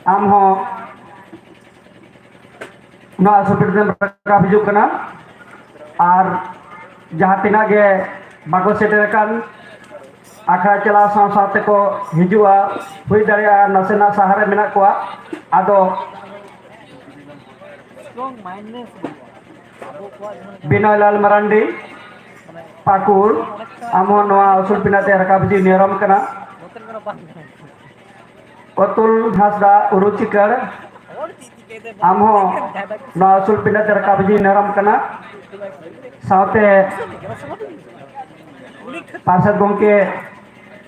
आम हो नवा सुप्रीम रकाब हिजुग कना और जहाँ तिना गे बाको सेटेरकान आखड़ा चला साव सावते को हिजुआ हुई दाड़िया नासेना सहारे मेना कोआ आदो बिनय लाल मरांडी पाकुर आमो नवा उसूल पिनाते रकाब हिजुग नेरम कना अतुल हासदा उरुचिकर आमहो नवा उसूल पिनाते रकाब हिजुग नेरम कना सावते पार्षद गोंके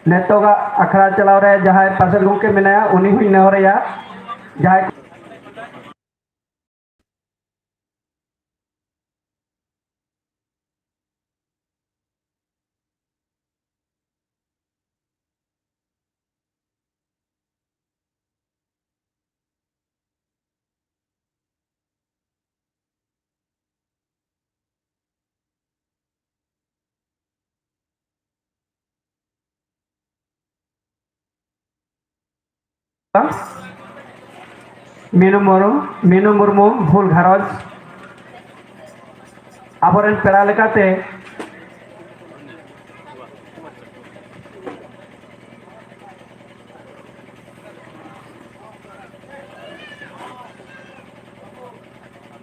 नेतोगा अखड़ा चलाव रे जहां पार्षद गोंके मेनाया उनी हुई नेहरया जहां मीनू मुर्मू भूल घरज आबोरेन पेड़ा लेकाते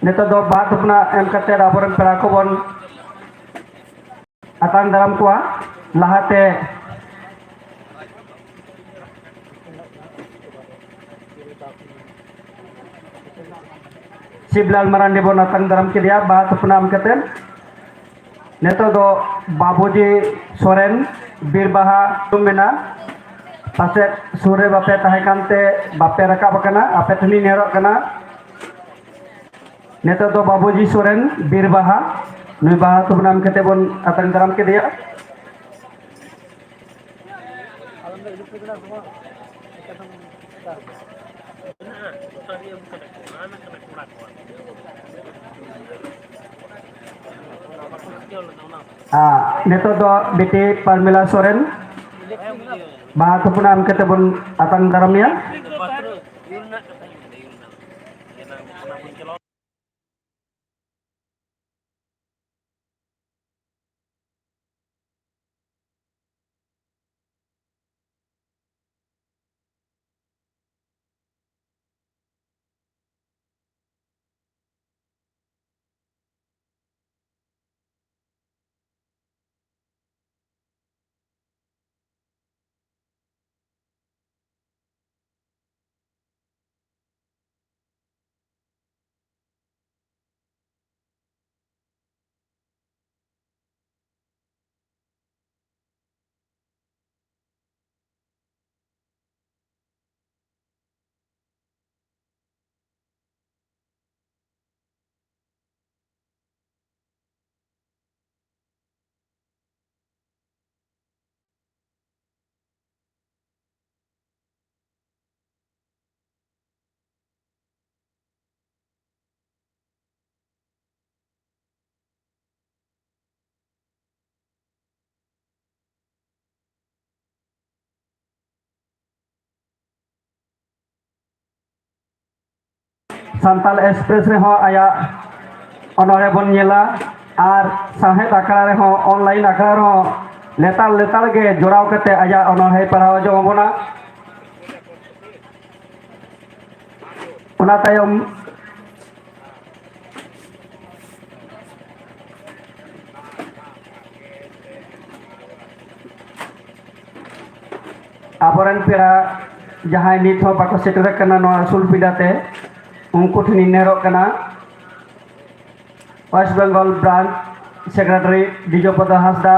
नेता दो बात अपना एम करते आबोरेन पेड़ा को बन आतान दाराम कोआ लहाते शिवलाल मरांडी बन आतान दाराम के दिया बात अपना एम करते नेता दो बाबूजी सोरेन बीरबाहा मेना पासे सूर्य बापे तहकानते बापे रकाब कना आपे थनी नेहरक कना नेता दो बाबूजी सोरेन बीरबाहा नुई बाहा तो नाम कहते बन आतंक दाराम के दिया नेता दो बेटी परमिला सोरेन बाहा तो नाम कहते बन आतंक दाराम या संताल एक्सप्रेस रे हो आया अनरे बन नेला और साहेब आखड़ा रे हो ऑनलाइन आखड़ा रे हो लेताल लेताल के जोड़ाव करते आया अनरे पढ़ाव जो बना उना तायम आबोरेन पेड़ा जहां नित हो बाको सेटर कना नो उसूल पिडाते उनको ठनी नेहरक कना वेस्ट बेंगल ब्रांच सेक्रेटरी दिजोपद हासदा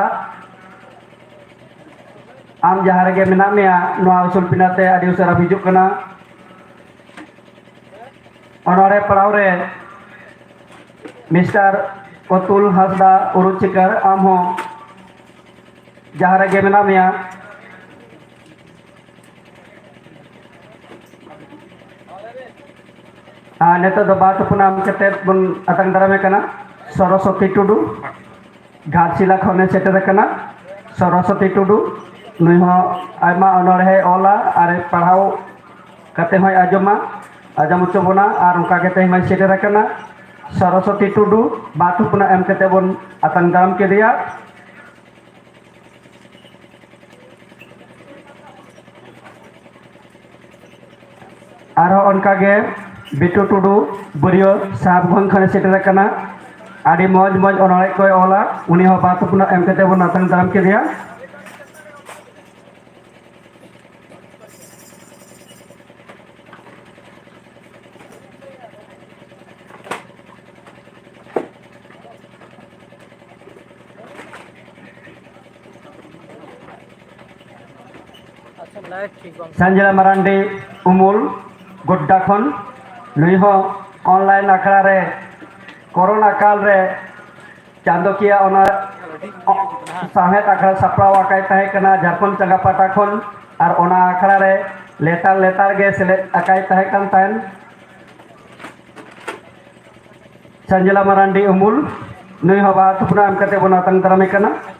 आम जहाँ रेगे मेना मेया नवा उसूल पिनाते आदि उसारा हिजुग कना अनरे पड़ाव रे मिस्टर अतुल हासदा उरुचिकर आम हो जहाँ रेगे मेना मेया नेता दो बात पुनाम कते बन आतंक दाराम कना सरस्वती टुडू घाटशिला खने सेटर कना सरस्वती टुडू नुई हो आयमा अनरहे ओला आरे पढ़ाव kate hoy ajoma ajam ucobona ar ongka kate mai sedera kana Saraswati Tudu batu puna em kate bon atang dalam kedia aro onka ge Bitu Tudu Burio sahab gon khane sedera kana adi moj moj onolek koy ola uni ho batu puna em kate bon atang dalam kedia Sanjila Marandi Umul Goddakon Nuiho online akara re Corona kal re Chandokia ona sahet akara sapraw akai tahe kana Jharkhand Changapata khon ar ona akara re letar ge selet akai tahe kan tan Sanjila Marandi Umul Nuiho ba tupna am kate bonatang tarame kana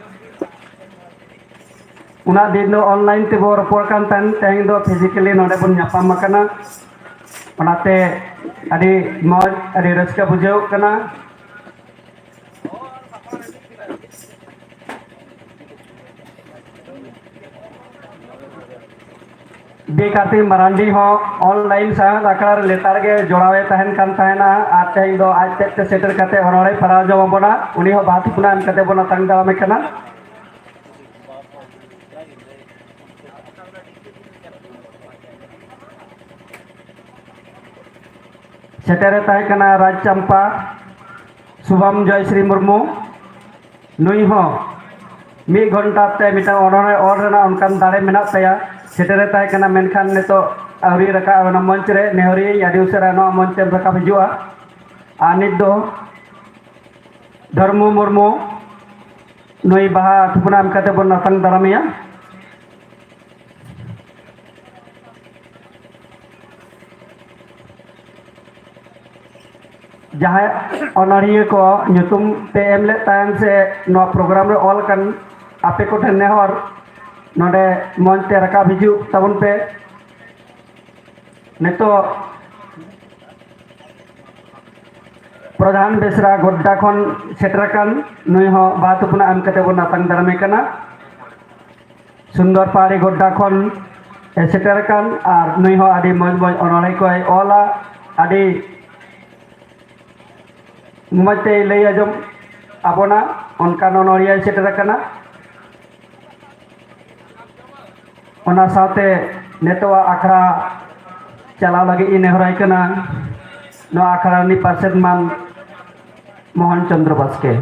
una दिन online ते बो रपोर kan tan teng do physically node bun nyapam makana onate adi moj adi raska bujau kana Bekati Marandi ho online sa akar letar ge jorawe tahen kan tahena ate do ajte te setter kate honore parajo bona uni ho batu puna am kate bona tang dalame kana सेटेरे ताहे कना राज चंपा शुभम जयश्री मुर्मू नुई हो मी घंटा ते मिटा ओनरे ओरना उनकान दाड़े मेना तया सेटेरे ताहे कना मेनखान नेतो आवरी रका ना मंच रे नेहरी यादी उसरा नो मंच ते रका हिजुआ आनित दो धर्मु मुर्मू नुई बाहा थुपना am kate bon natang daramia जहाँ ऑनरिये को nyutum te emle tan se no program re all kan ape ko thenne hor node mon te raka biju tabun pe neto प्रधान बेसरा गोड्डा खन सेटराकान नुई हो बात पुना am kate bon natang darame kana सुंदर पारी गोड्डा खन सेटराकान ar नुई हो adi moj moj onolai ko ola adi मुमते लई आजम आबोना उनका नोरिया सेटरा कना ओना साथे नेतवा आखड़ा चला लगे इनेहराय कना नो आखड़ा नि पार्षद मान मोहन चंद्र बास्के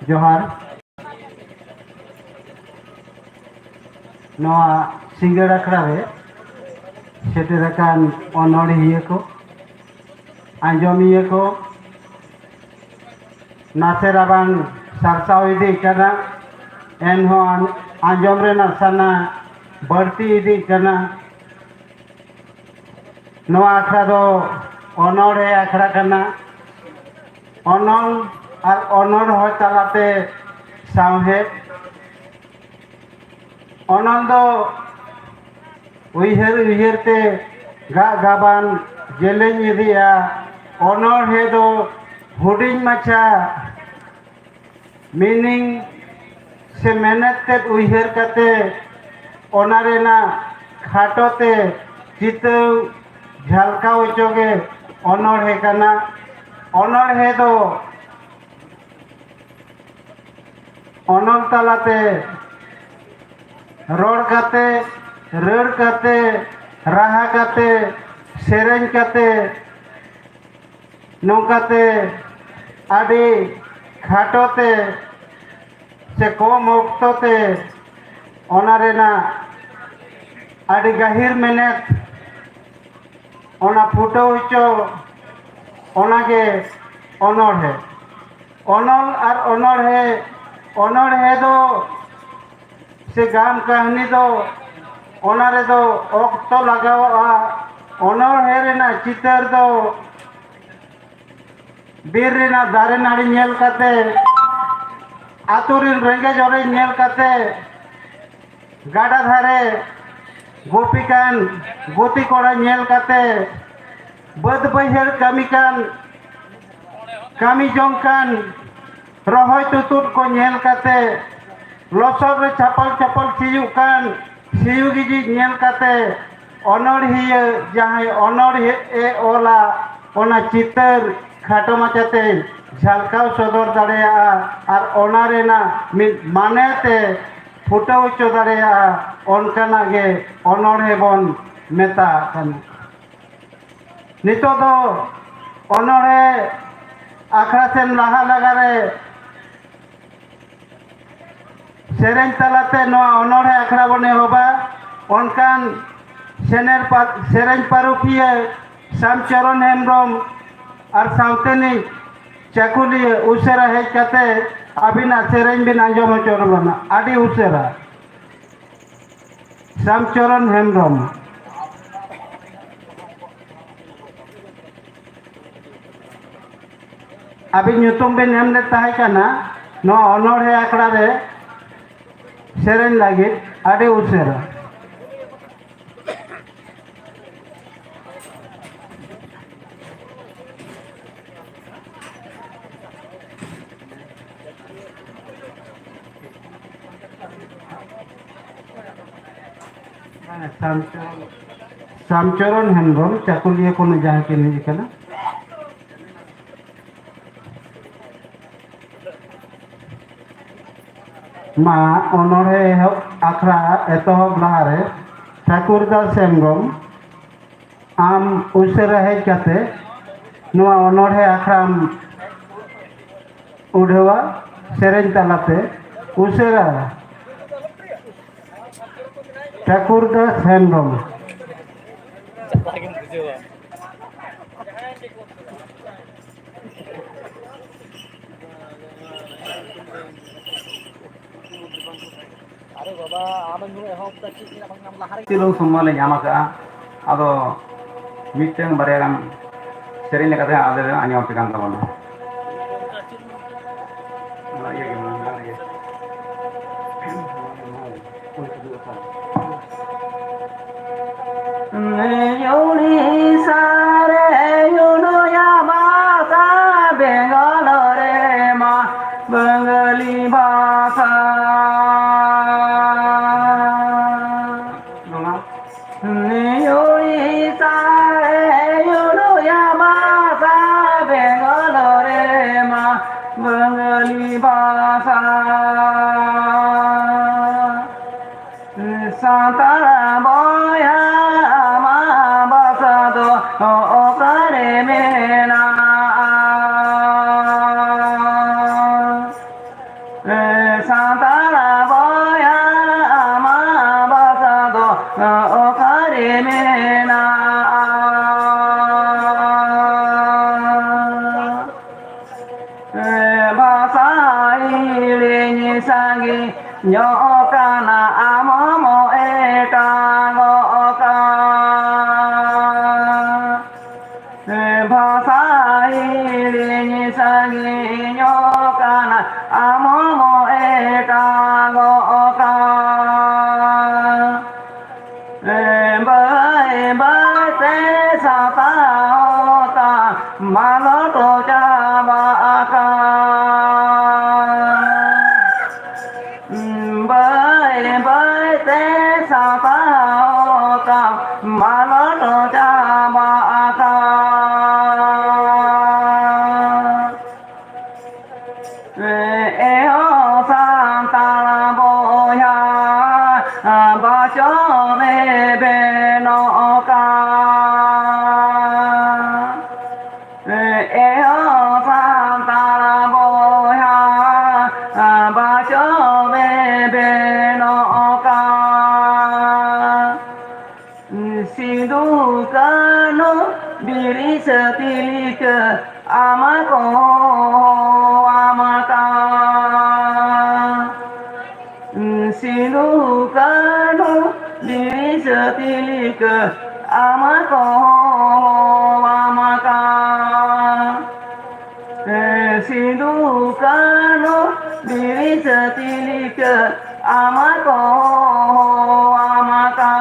जोहार नवा सिंगड़ अखड़ा रे सेटेराकान अनड़िये को आंजमिये को नासे राबांग सारसाव इदी कना एनहो आंजम रे नासाना बढ़ती इदी कना नवा अखड़ा दो अनड़े अखड़ा कना अनल और अनर हो तलाते सामहे अनल दो उइहर ते गा गाबान जेलें इदिया अनर हे दो हुडिंग माचा मीनिंग से मेहनत ते उइहर कते ओनारेना खाटोते चित्र झलका उचोगे अनर हे कना अनर हे दो अनल तलाते रोड कते रड़ कते राहा कते सेरेंज कते नौकाते आदि खाटोते से कम ओक्तोते ओनारेना आदि गहिर मेहनत ओना फुटो हचो ओनागे अनोढ़े अनल और अनोढ़े दो से गाम कहानी दो ओना रे दो ओक्तो लगावा अनोढ़े रेना चितर दो बीर रेना दारे नाड़ी नेल काते आतुरिन रेंगे जोरे नेल काते गाडा धारे गोपीकान गोती कोड़ा नेल काते बद बहर kami jongkan rohoy tutut ko nyel kate losor re chapal siyukan siyu giji nyel kate onor hiya jahai onor e ola ona chitar khato machate ঝালকাও সদর দাঁড়িয়া আর ওনারে না মানেতে ফুটো উচ্চ দাঁড়িয়া অনকানাগে অনড়ে বন মেতা নিতো তো অনড়ে आखड़ा से लहा लगारे सेरें तलाते अनोढ़े आखड़ा बने होबा उनकान सेरें पारुकिया श्यामचरण हेम्ब्रम और सावतेनी चाकुलिया उसेरा हेज काते अबिना सेरें बिन आंजम चोरबना आदि उसेरा श्यामचरण हेम्ब्रम अभी ᱧᱩᱛᱩᱢ बिन एम लेता है ना नो अनोढ़े आखड़ा रे सेरेन लगे आडे उसेरा श्यामचरण हेम्ब्रम चाकुलिया को जहाँ के नहीं कना मा अनोढ़े आखड़ा एतहब लहारे ठाकुरदास हेम्ब्रम आम उसेरा हेज काते नुआ अनोढ़े आखड़ा उड़ेवा सेरें तलाते उसेरा Thakurdas Hembrom Tilung semua le nyama ka ado miteng bare kan sering le kata ada anyo pekan tabana iya gimana lagi Yoni sare yono yamata bengalore ma bengali bhasha Yoni sare yono yamata bengalore ma bengali bhasha Santara boya ma basado okare mena Santara boya ma basado okare mena Basai lenyi sangi nyokana amomo etagoka Basai lenyi sangi nyokana amomo etagoka Bai te sataota maloto jabaka Bai te sataota maloto jabaka Eo santara boya bacho me benoka Eo santara biri setilik amako amaka sinukanu biri setilik amako amaka sinukanu biri setilik amako amaka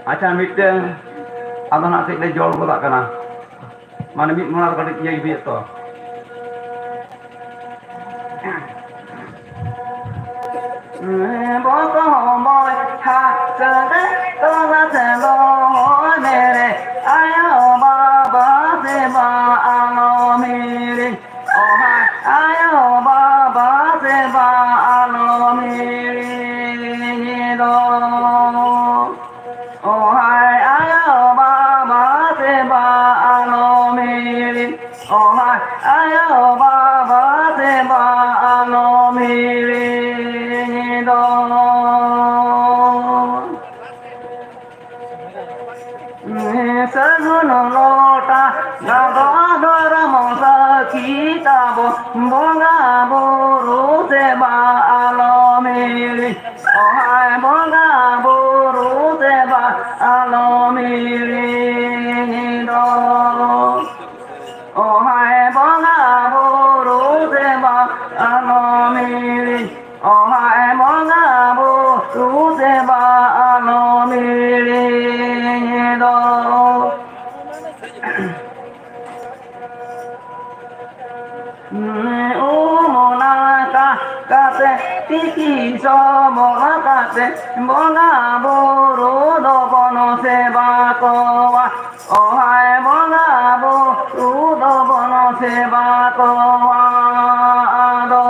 Acha miteng ado nak sik le jol godak kana. Mana mit mula ka dik yai biet to. Bố có hồ môi ha sơ đấy tôi là sẽ lo mẹ này ai ở ba ba sẽ ba alo mi đi ô hai ai ở ba ba sẽ ba alo mi đi đô ô hai ai ở ba ba sẽ ba alo mi đi ô hai ai ở ba ba sẽ ba alo mi đi Saguno lota nagadara mosa kitabo bonga buru seba alomiri ohai bonga buru seba alomiri do ohai bonga buru seba alomiri ohai bonga buru seba alomiri do Umonaka kate tiki so monakate bonga buru do bono seba kowa ohai bonga buru do bono seba kowa do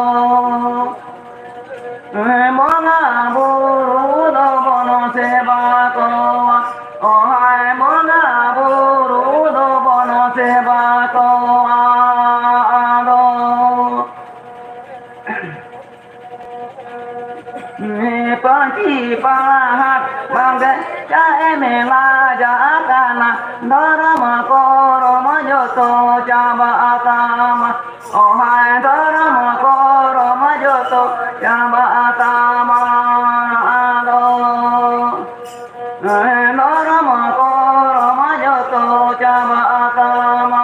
bonga buru do bono seba kowa ohai bonga buru do bono seba kowa Panci pahat bangga ca emela jakana dharma koro majoto jaba atama ohai dharma koro majoto jaba atama ado dharma koro majoto jaba atama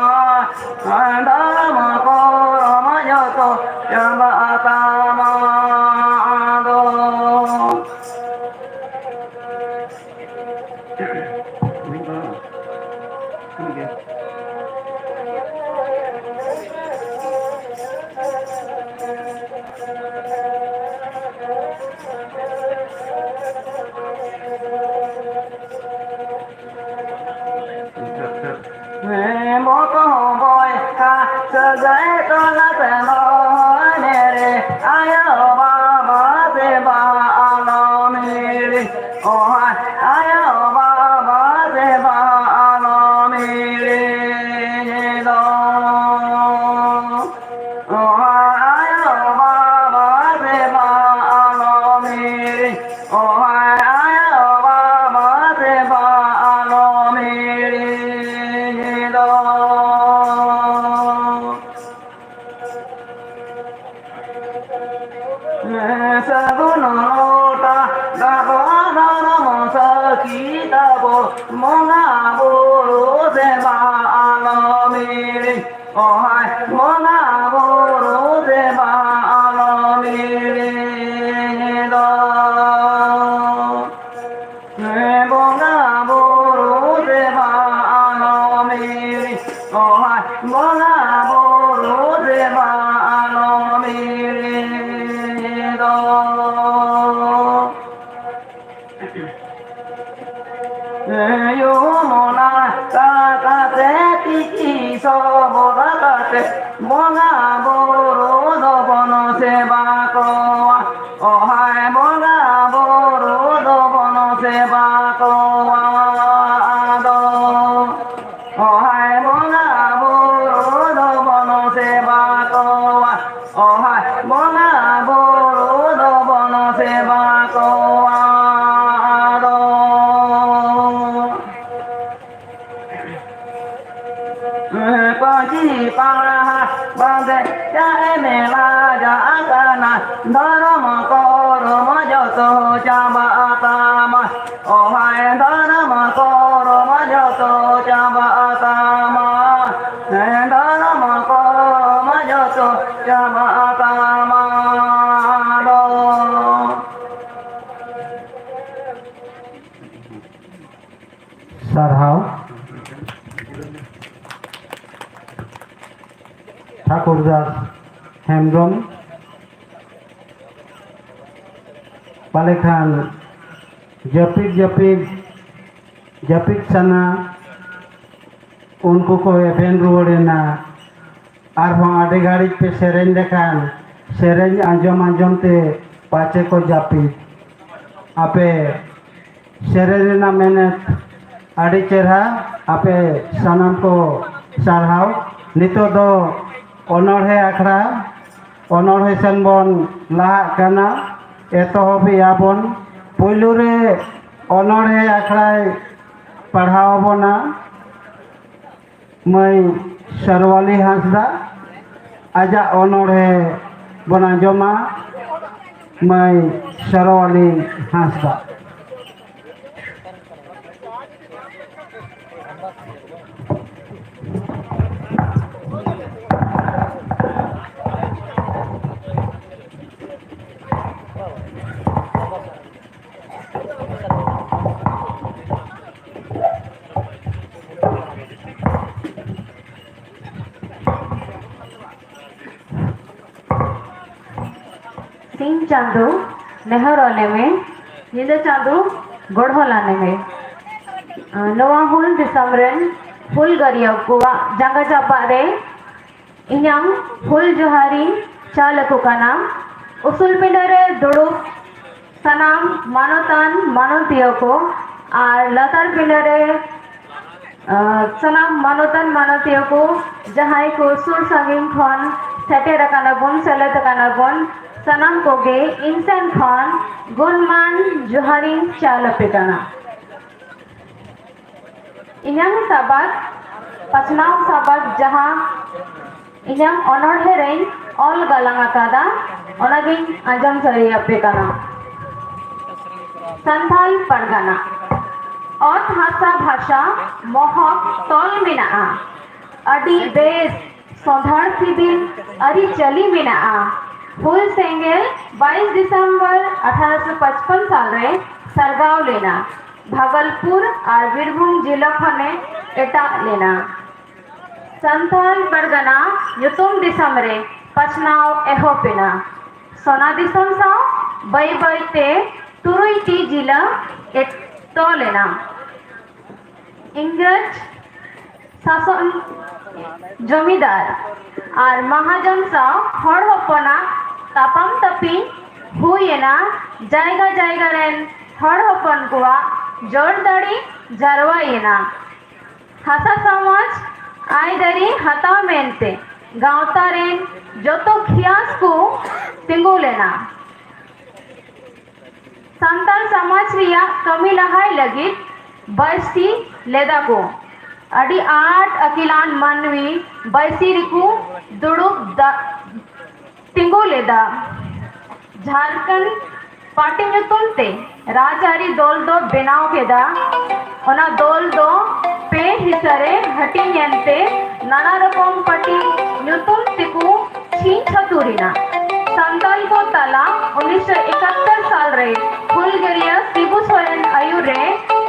dharma koro majoto jaba atama bố có bồi ha sơ giấy tôi là sẽ lo nè ai ở ba ba sẽ ba alo mi đi ô hai ai ở ba ba sẽ ba alo mi đi do ô hai ai ở ba ba sẽ ba alo mi đi ô hai ai ở ba ba sẽ ba alo mi đi do Saguno lota nagadara mosa kitabo monga buru seba alomiri ohai monga buru seba alomiri do monga buru seba alomiri ohai monga buru seba alomiri Yumona kakate tiki so bodakate bonga buru do bono seba kowa ohai bonga buru do bono seba kowa do ohai bonga buru do bono seba सेवा कोवा ओहाय बोंगा बुरु दो बन सेवा कोवा दो Paji paraha bande jahe mela jaakana dharma korma joto jaba atama ohai dharma korma joto jaba atama dharma korma joto jaba atama do sarhau Thakurdas Hembram পালেখান जपित sana उनको को even रुआड़ेना आरहों आधे गाड़ी पे सेरेंज देखान सेरेंज आंजम ते पाचे को जापित आपे सेरेंज ना मेहनत आड़ी चेहरा आपे सनम को सारहाव नितो दो অনড়হে আখড়া অনড়হে সেনবন লাহা কানা এতহবি আবন পৈলুরে অনড়হে আখড়ায় পড়াওবনা মই সরওয়ালি হাঁসদা আজা অনড়হে বনা জমা মই সরওয়ালি হাঁসদা सिंह चांदू नेहरोने में नींद चांदू गोढ़ोलाने में नवा हुल दिसंबरन हुल गरिया कुआ जंगा चापा रे इन्यां हुल जोहारी चालकु काना उसूल पिंडरे दुड़ुब सनाम मानोतान मानोतियो को और लतार पिंडरे सनाम मानोतान मानोतियो को जहां को सुर संगीन खन सेटे रकाना बन सेलेत काना बन सनम कोगे इंसान खान गुणमान जोहारी चाल पेटाना इन्यां साबात पचनाव साबात जहां इन्यां ऑनर रेन ऑल गलांगा कादा ओनागिन आजम सरिया पेटाना संथाल परगना और हासा भाषा मोहक तोल मिना अडी बेस सोधार सिबिल अरी चली मिना हुल सेंगेल 22 दिसंबर 1855 साल रे सरगाव लेना भागलपुर और बीरभूम जिला खने एटा लेना संथाल परगना युतुम दिसंबर पचनाव एहोपेना सोना दिसम साव बई ते तुरुईटी जिला एटो लेना इंग्रज शासन जमीदार और महाजन साव हर होपना तापाम तपी हुएना जायगा जायगा रेन हर होपन कुआ जोर दाड़ी जरवाएना हासा समाज आय दरी हता मेनते गांवता रेन जो तो खियास को तिंगु लेना संताल समाज रिया कमी लहाय लगी बस्ती लेदा को अड़ी आठ अकिलान मनवी बैसी रिकू दुड़ुब तिंगो लेदा झारखंड पार्टी नुतुम ते राजारी दोल दो बेनाव केदा ओना दोल दो पे हिसरे हटी यंते नाना रकम पार्टी नुतुम तिकू छीन छतुरीना संताल को तला 1971 साल रे फुलगरिया शिबू सोरेन आयुर रे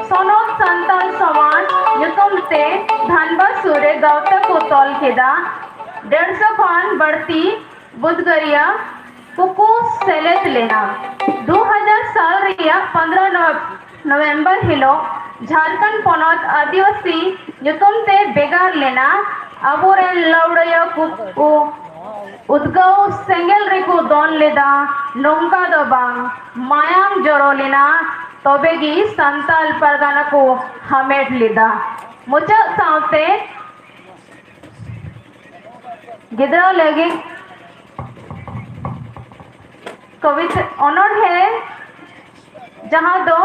सोनोक संताल समाज नुतुम ते धनबाद सूरे गौता को तोल केदा 150 खान बढ़ती बुधगरिया कुकू सेलेत लेना 2000 साल रिया 15 नवंबर हिलो झारखंड पोनोत आदिवासी नुतुम ते बेगार लेना अबोरे लौड़या कुकू उद्गव सेंगेल रिकू दोन लेदा नोंका दो बांग मायांग जोड़ो लेना तोबेगी संताल परगना को हमेट लेदा मुझे साउते गिद्रा लगे कविता ऑनर है जहाँ दो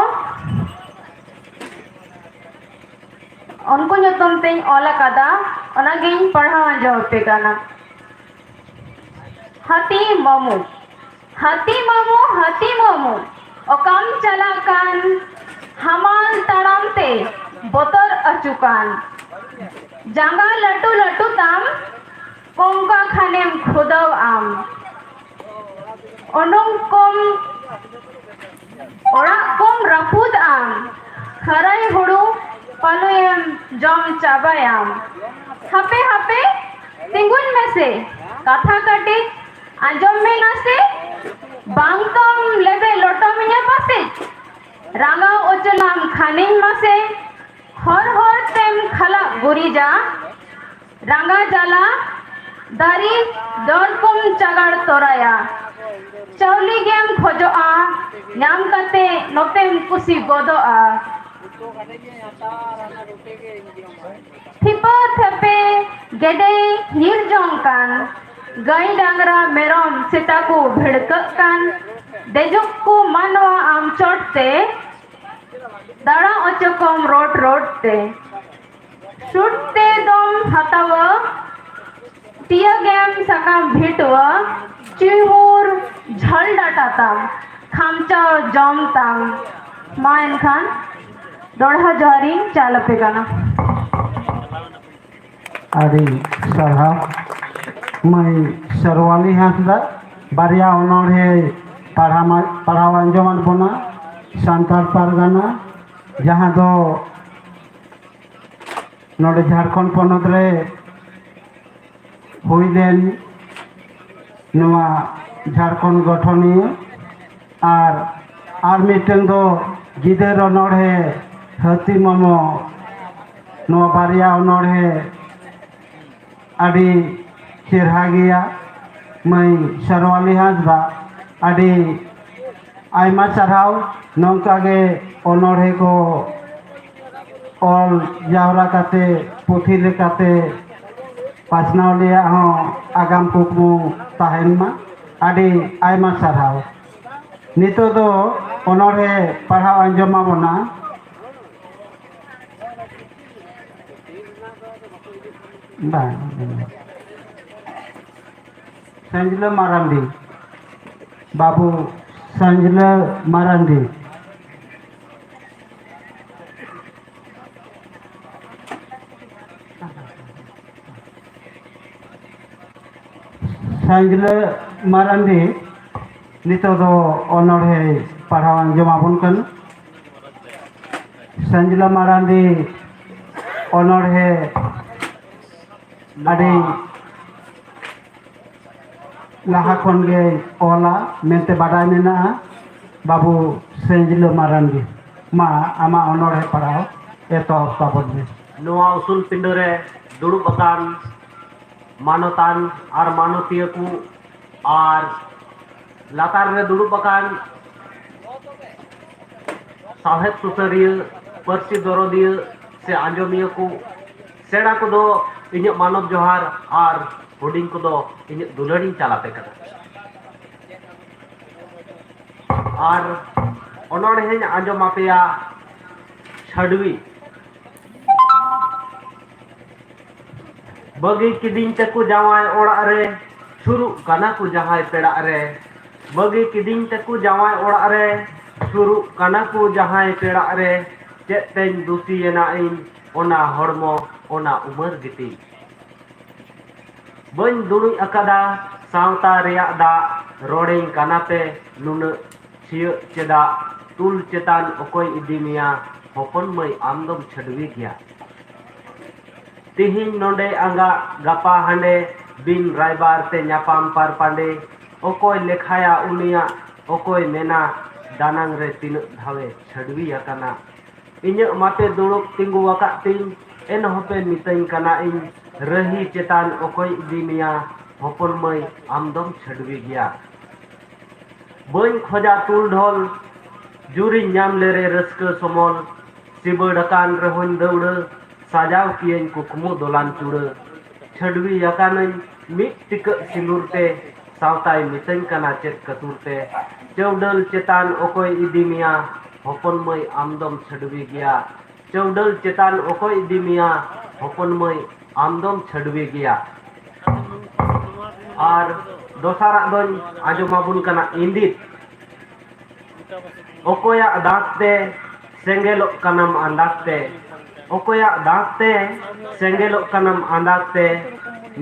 उनको nyutum ting olah kada ona geng पढ़ावन जहाँ पे गाना हाथी मामू हाथी मामू हाथी मामू ओकम चलाkan hamal taram te botor acukan jangga latu latu tam kongka khanem khudaw am onong kom ora kom rapud am kharai hudu paluyam jom chabayam hape hape tingun में से कथा कटे आजम में नसे बांगतम लेबे लोटमिया पासे रांगा ओचलाम खानिन मासे हर हर तेम खला गुरीजा रांगा जाला दारी दरकुम चगाड़ तोराया चौली गेम खोजोआ नाम कते नोतेम कुसी गोदोआ थिपा थपे गेडे निर्जोंकान गाय डांगरा मेरम सेता को भिड़ककान देजुक को मानवा आम चोटते दाड़ा ओचकम रोट रोटते शुटते दम हताव टिया गेम सकाम भिटव चिहुर झल डाटाताम खामचा जमताम मायन खान दोड़ा जहरी चाल पे गाना अरे सरहा मैं सरवाली हांसदा बारिया अनोढ़े पढ़ावान जमान बना सांताल पारगाना जहाँ दो नोड़े झारखंड पनत रे हुईलेन नवा झारखंड गठनीय आर मिटेन दो गिदेर अनोढ़े हाथी मामो नवा बारिया अनोढ़े अड़ी चेहरा गया मैं सरवाली हांसदा अड़ी आयमा साराव नौकागे अनोढ़े को ऑल जावरा काते पुथी लेकाते पासनाव लिया हों आगाम कुकमु ताहेनमा अड़ी आयमा साराव नितो दो अनोढ़े पढ़ाव अंजमा बना संजला मारांडी बाबू संजला मारांडी संजला मारांडी नितो दो अनोढ़े पढ़ावान जमाबन कन संजला मारांडी अनोढ़े अड़ी लाहा खन गे ओला मेंते बाडाय मेना बाबू संजला मारांडी मा आमा अनोढ़े पढ़ाओ एतो ताबद में नोआ उसूल पिंडरे दुड़ुब अकान मानतान आर मानतीय को आर लातार रे दुड़ुब अकान साहेब सुसरिय परसी दरदिय से आंजमिय को सेड़ा को दो इन्हें मानव जोहार आर हुडिंग को दो इन्हें दुलड़ी चलाते कर आर अनोढ़े हें आंजम आपेया छड़वी बगी किदिन तकु जावाय ओड़ा रे शुरू काना को जहाय पेड़ा रे बगी किदिन तकु जावाय ओड़ा रे शुरू काना को जहाय पेड़ा रे चेतेन दूसी येना इन ओना हड़मो ओना उमर गिती बन दुड़ुई अकादा सावता रेया दा रोडें कानाते नुन छिय चेदा तुल चेतान ओकोय इदिमिया होपन मई आमदम छड़वी गया तिहिन नोंडे आंगा गापा हांडे बिन रायबार ते न्यापाम पार पांडे ओकोय लेखाया उनिया ओकोय मेना दानांग रे तीन धावे छड़वी अकाना इन्य माते दुड़ुक तिंगु वका तिंग एन होपे मितई कना इन रही चेतान ओकोय इदिमिया होपन मई आमदम छड़वी गया बन खोजा तुल ढोल जुरी नाम लेरे रस्क समोल सिबड़कान रहोन दौड़ साजाव कियन कुकमु दोलान चुड़ छड़वी यकानई मिट टिक सिंदूरते सावताय मितन कना चेत कतुरते चौडल चेतान ओकोय इदिमिया हपन मई आमदम छडवी गया चौडल चेतान ओकोय इदिमिया हपन मई आमदम छडवी गया और दोसारा दोन आजमाबुन कना इंदित ओकोया दांते सेंगेलो कनम अंदाते ओकोया दांते सेंगेलो कनम अंदाते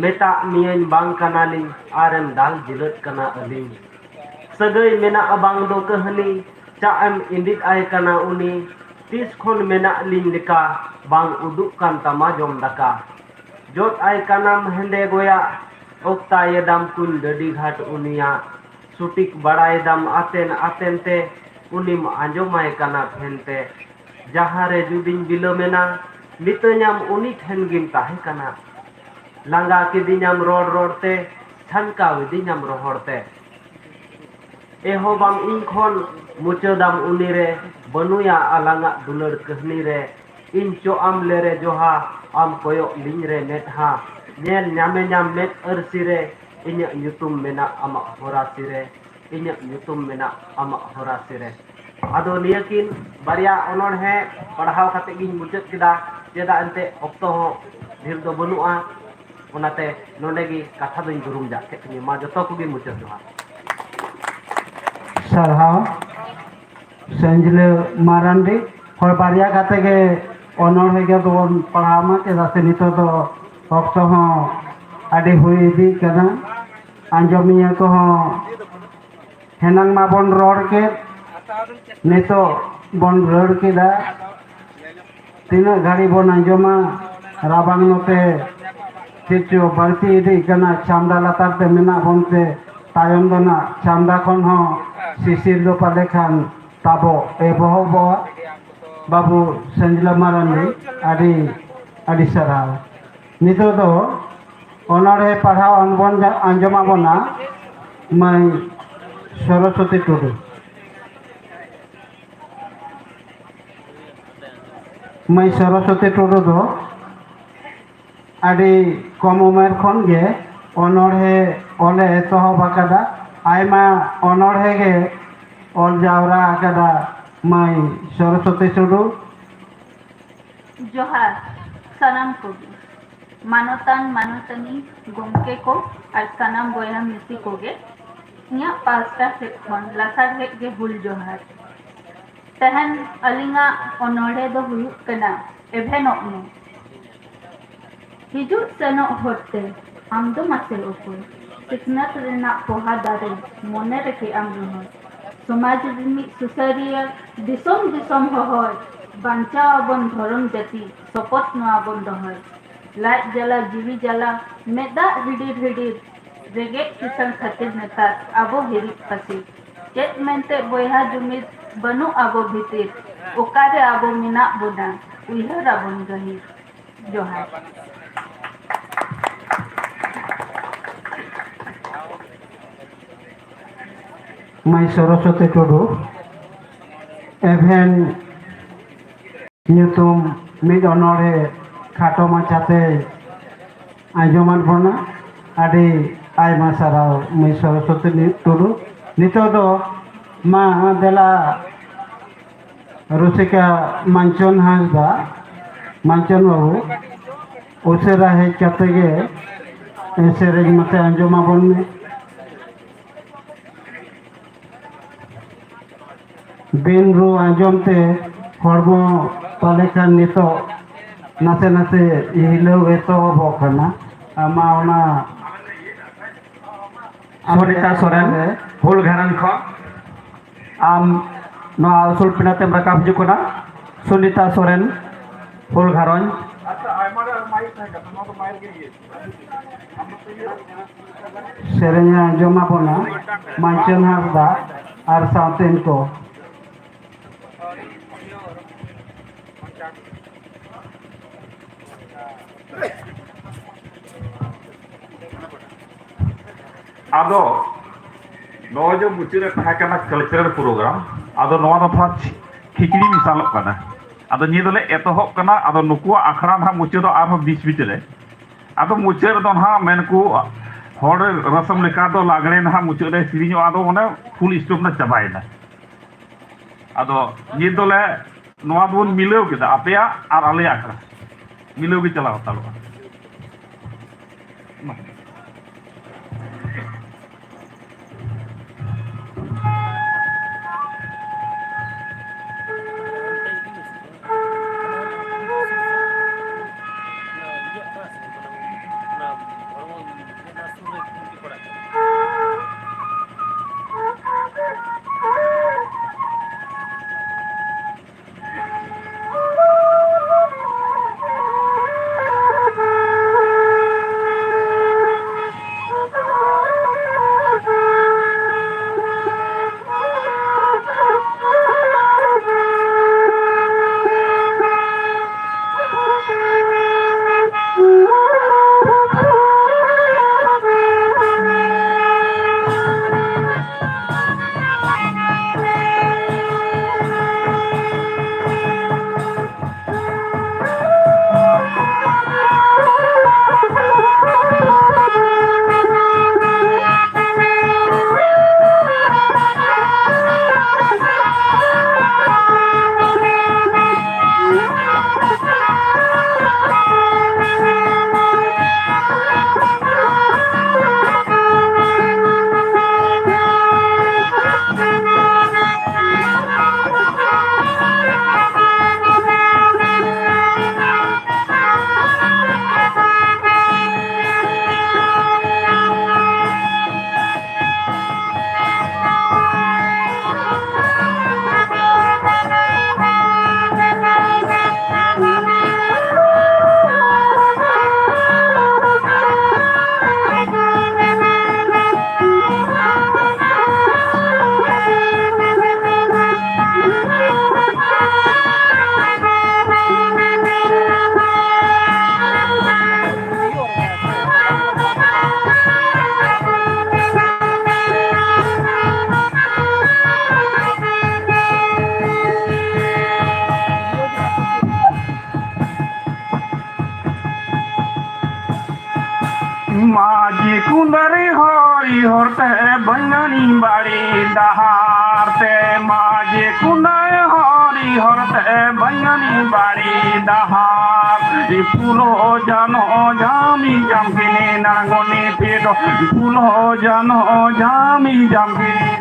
मेता मियन बांग कनाली आरम दाल जिलत कना अलिंग सगई मेना अबांग दो कहनी चाएम इंदित आय कना उनी 30 खन मेना लिंग लिका बांग उदुक कान तमा जम दका जोत आय कनाम हेंदे गोया ओक्ता यदाम कुन डडी घाट उनिया सुटिक बड़ाई दम आतेन आतेन ते उनिम आंजोमाय कना फेनते जहारे जुदिन बिलोमेना नितोኛम उनी ठेन गिम ताहे कना लांगा किदिኛम रोड रोडते छनका विदिኛम रोहड़ते एहो बांग इन खन मुचोदाम उनी रे बनुया आलांगा दुलड़ कहनी रे इन चोआम लेरे जोहा आम कोयो लिंग रे नेटहा नेल ᱧᱟᱢᱮ ᱧᱟᱢ मेट अरसी रे इन्या ᱧᱩᱛᱩᱢ मेना आमा होरासी रे इन्या ᱧᱩᱛᱩᱢ मेना आमा होरासी रे आदो नियकिन बारिया अनोड़ है पढ़ाव खाते गिन मुचत किदा चेदा अंते ऑक्तो हो ढेर दो बनुआ ओनाते नोंडेगी कथा दों दुरुम जा के मा जतो को गी मुचत जोहा सरहाव संजले मारांडी होय बारिया खाते के अनोड़ है के तो पढ़ाव में चेदा से नितो तो ऑक्तो हो आदि हुई दी कना आंजमिया को हो हेनांग मा बन रोड के नितो बन रोड के दा तीन गाड़ी बन आंजमा राबांग नोते चिचो बरती दी कना चामदा लातार ते मेना बनते तायम दना चामदा खन हो सिसिर दो पाले खान ताबो ए बहो बाबू संजला मारांडी आदि आदि सराव नितो दो ओनरे पढ़ाव अनबन आंजमा बना मैं सरस्वती टुडू मैं सरस्वती टुडू दो आदि कम उमेर खन गे ओनरे ओले एतहब आकादा आयमा ओनरे गे ओल जावरा आकादा मैं सरस्वती टुडू जोहार सनम को मानोतान मानोतनी गोमके को और सनम बोया मिसी को गे इया पास्ता से खन लासार हे गे हुल जोहार तहन अलिंगा ओनोड़े दो हुयु कना एभेनो नु हिजु सनो होते आम दो मासे ओको सिकनत रेना पोहा दारे मोने रखे आम रहो समाज रिनी सुसरिया दिसोम दिसोम होय बांचा अबन धरम जाति सपत नो अबन दहय लाइट जला जीवी जला मेदा हिडिर हिडिर रेगे किसान खातिर नेता आबो हिरी पसी चेत मेंते बोया जुमिद बनु आबो भीतिर ओकारे आबो मिना बोना उइहर आबन गहिर जोहार मैं सरस्वती टुडू एभेन ᱧᱩᱛᱩᱢ मिद अनोड़े खाटो माचाते आंजमान बना आदि आयमा साराव मैं सरस्वती टुडू नितो दो मा देला रुसिका मांचन हांसदा मांचन बाबू उसेरा है चाते गे सेरेज मते आंजमा बन में बिन रू आंजमते हड़मो पालेखान नितो नासे नासे हिलो एतो बखना आमा ओना सोनिता सोरेन हुल घरान खो आम नो आउसुल पिनाते राकाब जुकना सुनीता सोरेन हुल घरन सेरेnya जमा बना मांचन हासदा आर साउतेन को आदो नौ जो मुचरे तहकना कल्चरल प्रोग्राम आदो नवा दो थोड़ा खिचड़ी मिसाल कना आदो नि दोले एतहब कना आदो नुकुआ आखड़ा ना मुचे दो आरो बीच बीच रे आदो मुचे दो हा मेनकु hor rasam leka do lagre na mucuk re siriño ado mane full stop na chabaina ado nit dole noa bon milew keda apea ar alea akra milew ge chala talo Maji kundari hori horte bangani bari daharte maji kundari hori horte bangani bari dahar pulo jano jami jamkini nangoni pido pulo jano jami jamkini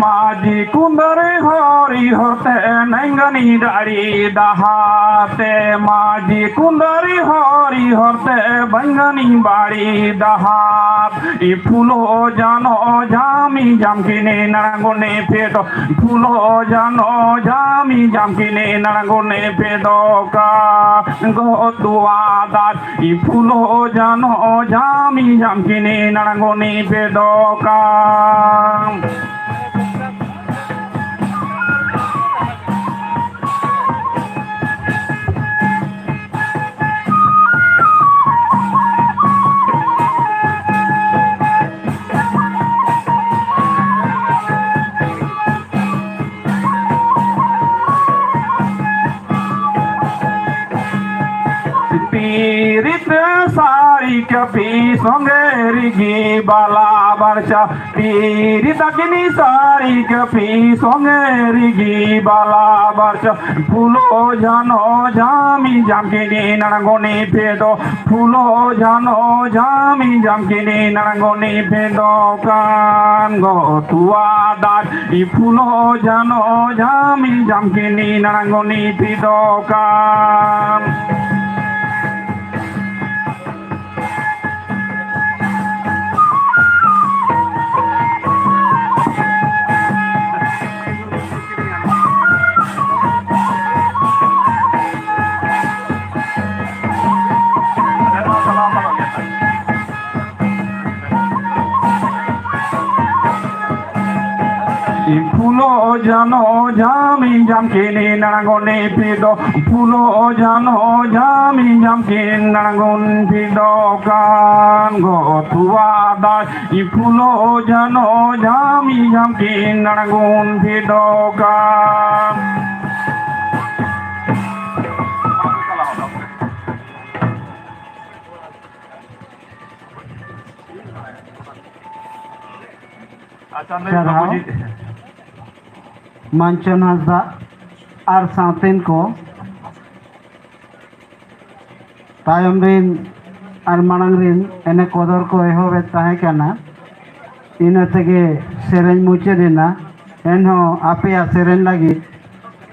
Maji kundare hori horte nangani dari dahate maji kundare hori horte bangani bari dahat ipulo jano jami jamkine narangone pedo ipulo jano jami jamkine narangone pedo ka go tua dat ipulo jano jami jamkine narangone pedo ka Pirit sari kapi songeri gi bala barcha pirit akini sari kapi songeri gi bala barcha pulo jano jami jamkini narangoni pedo pulo jano jami jamkini narangoni pedo kan go tua dat I pulo jano jami jamkini narangoni pedo kan Pulo jano jami jam kini nanangoni pido pulo jano jami jam kini nanangon pido kan go tua dai i pulo jano jami jam kini nanangon pido kan Manchan Hasda ar Sautin ko tayom rin ar manang rin ene kodor ko ehobe tahe kana ina tege seren muche dina enho apia seren lagi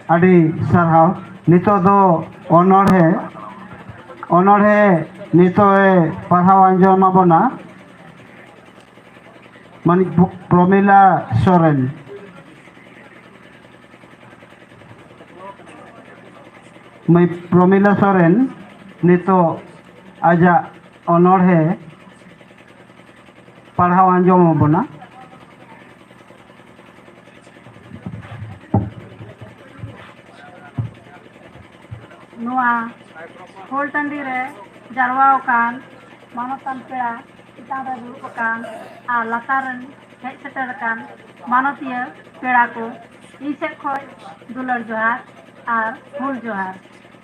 adi sarhaw nito do honor he nito e parhaw anjom abona mani Promila Soren मैं Promila Soren nito aja honor he parhaw anjom abona ᱱᱚᱣᱟ hall ᱴᱟᱺᱰᱤ ᱨᱮ ᱡᱟᱨᱣᱟ ᱟᱠᱟᱱ ᱢᱟᱱᱚᱛᱟᱱ ᱯᱮᱲᱟ ᱪᱮᱛᱟᱱ ᱨᱮ ᱫᱩᱲᱩᱵ ᱟᱠᱟᱱ ᱟᱨ ᱞᱟᱛᱟᱨ ᱨᱮᱱ ᱦᱮᱡ ᱥᱮᱴᱮᱨ ᱟᱠᱟन ᱢᱟᱱᱚᱛᱤᱭᱟᱹ ᱯᱮᱲᱟ ᱠᱚ ᱤᱧ ᱥᱮᱫ ᱠᱷᱚᱱ ᱫᱩᱞᱟᱹᱲ ᱡᱚᱦᱟᱨ ᱟᱨ ᱦᱩᱞ ᱡᱚᱦᱟᱨ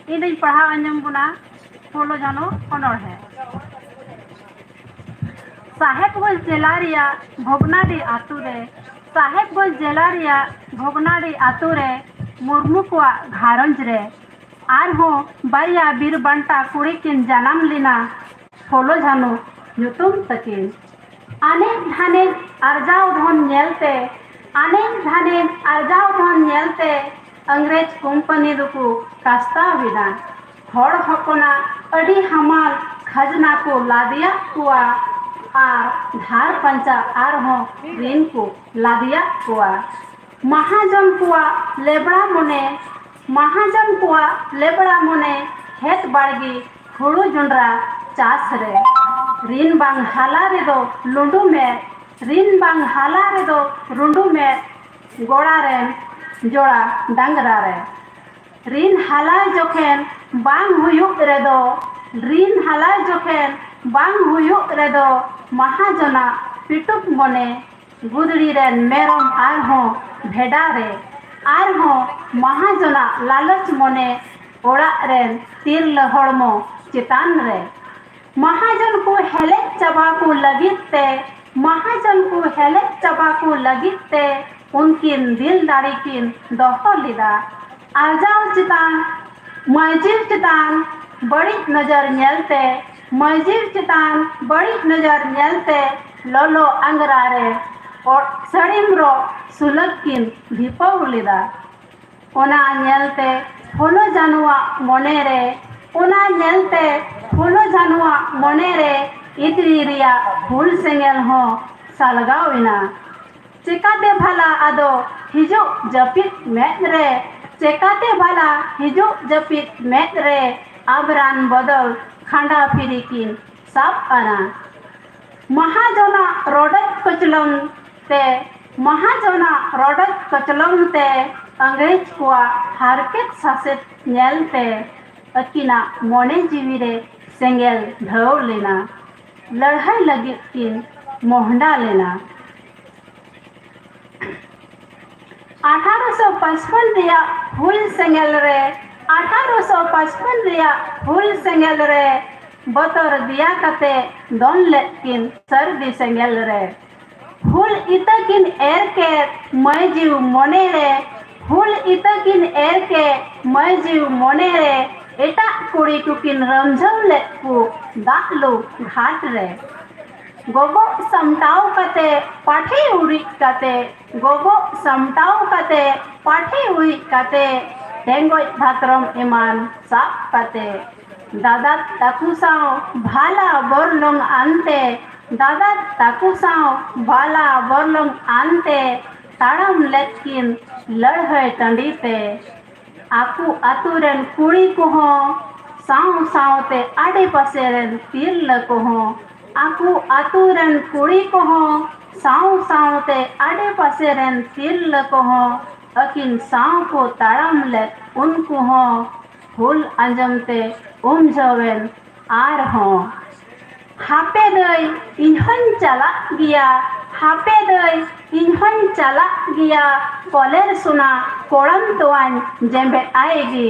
ᱤᱧ ᱫᱚᱧ ᱯᱟᱲᱦᱟᱣ ᱟᱸᱡᱚᱢ ᱵᱚᱱᱟ ᱯᱷᱩᱞᱳ ᱡᱷᱟᱱᱳ ᱚᱱᱚᱬᱦᱮ साहेबगंज जिला रिया भोगनाडी आतु रे साहेबगंज जिला रिया भोगनाडी आतु रे मुर्मू को घारंज रे आरहो बारिया बीर बंटा कुड़ी किन जन्म लिना फुलो झानो nyutum takin anek dhanen arjao dhon nyelte anek dhanen arjao dhon nyelte अंग्रेज कंपनी दुकु कास्ता विदा हर हकना अडी हमाल खजना को लादिया कुआ आर धार पंचा आर हो ऋण को लादिया कुआ महाजन कुआ लेबड़ा मोने हेत बाड़गी हुड़ू जुंडरा चास रे ऋण बांग हाला रे दो लुंडू में ऋण बांग हाला रे दो रुंडू में गोड़ा रे जोड़ा डांगरा रे ऋण हाला जोखेन बांग हुयुक रे दो ऋण हाला जोखेन बांग हुयुक रे दो महाजना पिटुक मने गुदड़ी रे मेरम आर हो भेड़ा रे आर हो महाजना लालच मने ओड़ा रे तीर लहड़मो चितान रे महाजन को हेले चबा को लगिते महाजन को हेले चबा को लगिते उनकिन दिल दाड़ी किन दोहो लिदा आजाव चितान मस्जिद चितान बड़ी नजर नेलते मस्जिद चितान बड़ी नजर नेलते लोलो अंगरारे और सड़िम रो सुलग किन भिपव लिदा ओना नेलते फुलो जानुआ मोने रे ओना नेलते फुलो जानुआ मोने रे इतरी रिया फूल सेंगेल हो सालगाविना चेकाते भला आदो हिजो जपित मेद रे चेकाते भला हिजो जपित मेद रे आबरान बदल खांडा फिरी किन साप आना महाजना रोडत कचलम ते अंग्रेज को हारकेत सासेत नेलते अकिना मोने जीवी रे सेंगेल ढव लेना लड़ाई लगी किन मोहंडा लेना 1855 रिया फूल सेंगेल रे 1855 रिया फूल सेंगेल रे बतर दिया कते दोन लेकिन सर्दी सेंगेल रे फूल इतकिन एर के मैं जीव मोने रे फूल इतकिन एर के मैं जीव मोने रे एटा कुड़ी कुकिन रमझव लेकु दालो घाट रे गोगो समटाव कते पाठी उड़ी कते गोगो समटाव कते पाठी उड़ी कते डेंगोय भात्रम ईमान साप कते दादा ताकुसाओ भाला बोरलोंग आनते दादा ताकुसाओ भाला बोरलोंग आनते ताड़म लेकिन लड़हय टंडीते आकू आतुरेन कुड़ी को हो साव सावते आडे पासे रेन तीर को हो आकू आतुरेन कुड़ी को हो साव सावते आडे पासे रेन तीर को हो अकिन साव को ताड़ाम ले उनको हो हुल अंजमते जवेन आर हो हापे दई इन्हन चला गया हापे दई इन्हन चला गया कॉलेर सुना कोड़म तोआन जेम्बे आएगी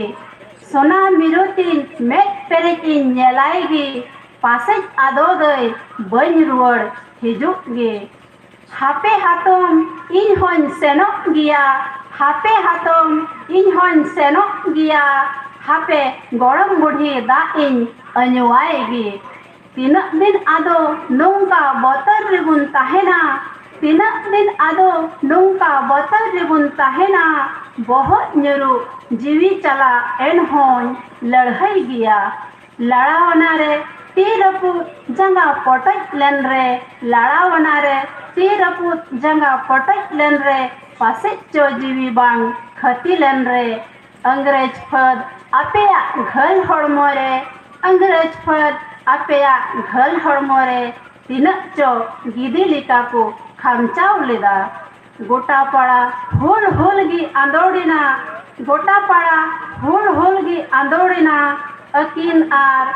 सोना मिरुतीन में पेरेकिन नेलाएगी पासे आदो दई बन रुवड़ हिजुगे हापे हातम इन्हन सेनो गया हापे हातम इन्हन सेनो गया हापे गरम बुढ़ी दा इन अñuआएगी तीन दिन आदो नौका बोतल रिबुन ताहेना तीन दिन आदो नौका बोतल रिबुन ताहेना बहुत न्यूरु जीवी चला एन होन लड़ाई गया लड़ावना रे तीरपु जंगा पटक लेन रे लड़ावना रे तीरपु जंगा पटक लेन रे पासे चो जीवी बांग खती लेन रे अंग्रेज फद अपेया घल हड़मो रे अंग्रेज फद अपेया घल हड़मो रे तीन चो गिदी लिका को खामचाव लेदा गोटा पाड़ा हुल हुल गी आंदोड़िना गोटा पाड़ा हुल हुल गी आंदोड़िना अकिन आर